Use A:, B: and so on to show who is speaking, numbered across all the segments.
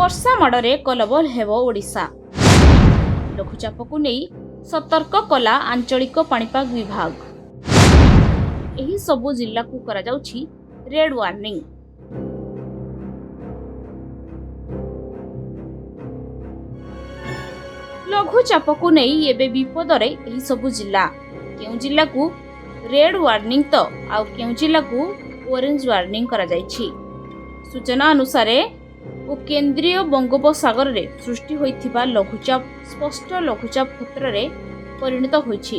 A: वर्षा माड़े कलबल हेब ओडिशा। लघुचाप को नहीं सतर्क कला आंचलिक पाणीपाग विभाग। एही सबु जिला को करा जाउछि रेड वार्निंग। लघुचाप को नहीं एबे विपदरे एही सबु जिला। केउ जिला को रेड वार्निंग तो आउ केउ जिला को ऑरेंज वार्निंग करा जाइछि। सूचना अनुसार ओ केंद्रीय बंगोपसागर रे सृष्टि होइथिबा लघुचाप स्पष्ट लघुचाप क्षेत्र रे परिणत होइछि।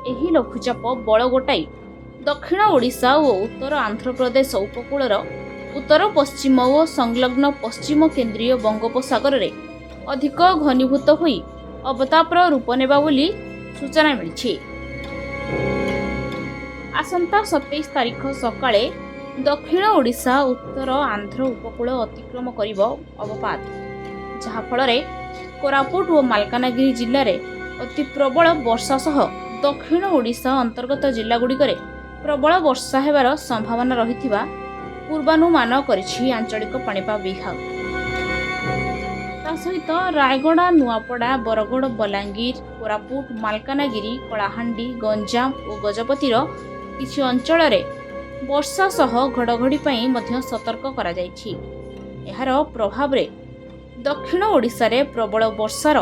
A: एही लघुचाप बळ गोटाई दक्षिण ओडिशा और उत्तर आंध्र प्रदेश उपकूलर उत्तर पश्चिम और संलग्न पश्चिम केंद्रीय बंगोपसागर रे अधिक घनीभूत होई अवतापर रूप नेबा बोली सूचना मिलिछि। आसंता 27 तारिख सकाळे दक्षिण ओडिशा उत्तर आंध्र उपकूल अतिक्रम करिब अवपात, जहा फଳରେ कोरापुट और मालकानगिरी जिल्ला रे अति प्रबल वर्षा सह दक्षिण ओडिशा अंतर्गत जिला गुड़िकरे प्रबल वर्षा हेबार संभावना रहिथिबा पूर्वानुमान करिछि आंचलिक पाणीपाग विभाग। ता सहित रायगड़ा, नुआपड़ा, बरगड़, बलांगीर, कोरापुट, मालकानगिरी, कलाहांडी, गंजाम और गजपतिर किछि अंचल रे वर्षा सह घड़घड़ी पई मध्य सतर्क करा जाइछि। एहार प्रभाव रे दक्षिण ओडिशा रे प्रबल वर्षार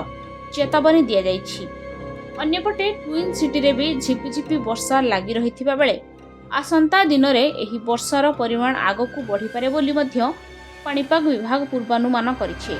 A: चेतावनी दिया जाइछि। अन्यपटे ट्विन सिटी रे भी झिपिझिपि वर्षा लागि रहिथिबा बेले आसंता दिन रे एही वर्षार परिमाण आगकू बढ़ी पारे बोली मध्य पाणीपाग विभाग पूर्वानुमान करिछि।